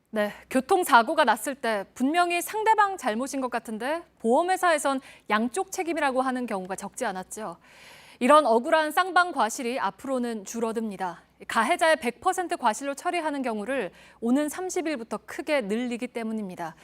네, 교통사고가 났을 때 분명히 상대방 잘못인 것 같은데 보험회사에선 양쪽 책임이라고 하는 경우가 적지 않았죠. 이런 억울한 쌍방 과실이 앞으로는 줄어듭니다. 가해자의 100% 과실로 처리하는 경우를 오는 30일부터 크게 늘리기 때문입니다.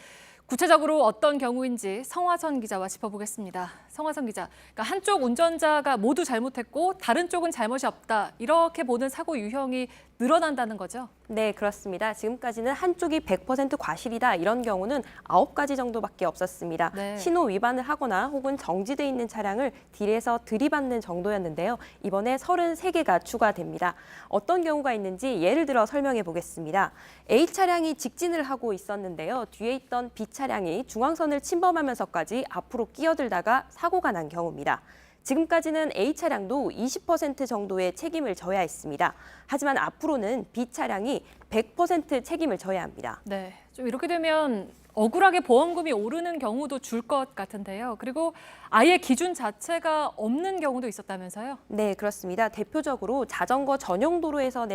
구체적으로 어떤 경우인지 성화선 기자와 짚어보겠습니다. 성화선 기자, 그러니까 한쪽 운전자가 모두 잘못했고 다른 쪽은 잘못이 없다, 이렇게 보는 사고 유형이 늘어난다는 거죠? 네, 그렇습니다. 지금까지는 한쪽이 100% 과실이다 이런 경우는 9가지 정도밖에 없었습니다. 네. 신호 위반을 하거나 혹은 정지돼 있는 차량을 딜에서 들이받는 정도였는데요. 이번에 33개가 추가됩니다. 어떤 경우가 있는지 예를 들어 설명해 보겠습니다. A 차량이 직진을 하고 있었는데요. 뒤에 있던 B 차량이 중앙선을 침범하면서까지 앞으로 끼어들다가 사고가 난 경우입니다. 지금까지는 A 차량도 20% 정도의 책임을 져야 했습니다. 하지만 앞으로는 B 차량이 100% 책임을 져야 합니다. 네, 좀 이렇게 되면 억울하게 보험금이 오르는 경우도 줄 것 같은데요. 그리고 아예 기준 자체가 없는 경우도 있었다면서요? 네, 그렇습니다. 대표적으로 자전거 전용 도로에서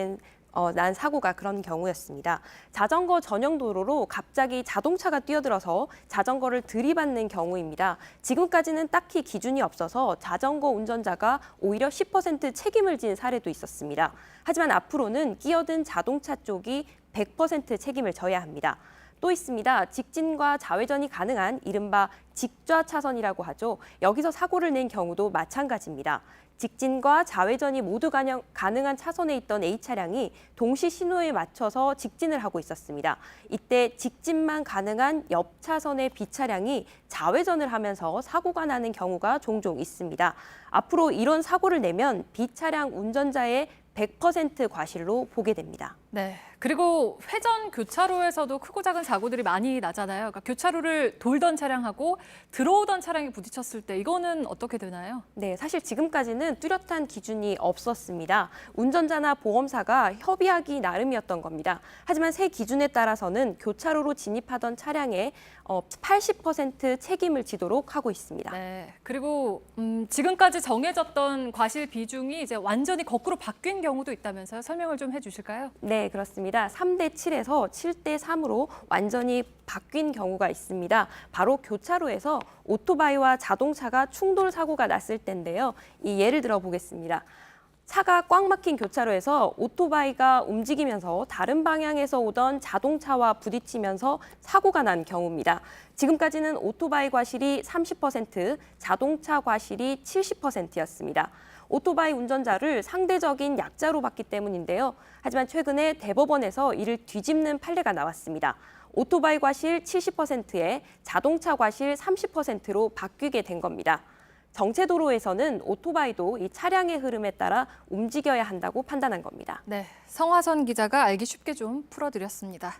난 사고가 그런 경우였습니다. 자전거 전용 도로로 갑자기 자동차가 뛰어들어서 자전거를 들이받는 경우입니다. 지금까지는 딱히 기준이 없어서 자전거 운전자가 오히려 10% 책임을 진 사례도 있었습니다. 하지만 앞으로는 끼어든 자동차 쪽이 100% 책임을 져야 합니다. 또 있습니다. 직진과 좌회전이 가능한 이른바 직좌 차선이라고 하죠. 여기서 사고를 낸 경우도 마찬가지입니다. 직진과 좌회전이 모두 가능한 차선에 있던 A 차량이 동시 신호에 맞춰서 직진을 하고 있었습니다. 이때 직진만 가능한 옆 차선의 B 차량이 좌회전을 하면서 사고가 나는 경우가 종종 있습니다. 앞으로 이런 사고를 내면 B 차량 운전자의 100% 과실로 보게 됩니다. 네, 그리고 회전 교차로에서도 크고 작은 사고들이 많이 나잖아요. 그러니까 교차로를 돌던 차량하고 들어오던 차량이 부딪혔을 때 이거는 어떻게 되나요? 네, 사실 지금까지는 뚜렷한 기준이 없었습니다. 운전자나 보험사가 협의하기 나름이었던 겁니다. 하지만 새 기준에 따라서는 교차로로 진입하던 차량의 80% 책임을 지도록 하고 있습니다. 네, 그리고 지금까지 정해졌던 과실 비중이 이제 완전히 거꾸로 바뀐 경우도 있다면서요? 설명을 좀 해주실까요? 네, 그렇습니다. 3대 7에서 7대 3으로 완전히 바뀐 경우가 있습니다. 바로 교차로에서 오토바이와 자동차가 충돌 사고가 났을 때인데요. 이 예를 들어 보겠습니다. 차가 꽉 막힌 교차로에서 오토바이가 움직이면서 다른 방향에서 오던 자동차와 부딪히면서 사고가 난 경우입니다. 지금까지는 오토바이 과실이 30%, 자동차 과실이 70%였습니다. 오토바이 운전자를 상대적인 약자로 봤기 때문인데요. 하지만 최근에 대법원에서 이를 뒤집는 판례가 나왔습니다. 오토바이 과실 70%에 자동차 과실 30%로 바뀌게 된 겁니다. 정체도로에서는 오토바이도 이 차량의 흐름에 따라 움직여야 한다고 판단한 겁니다. 네, 성화선 기자가 알기 쉽게 좀 풀어드렸습니다.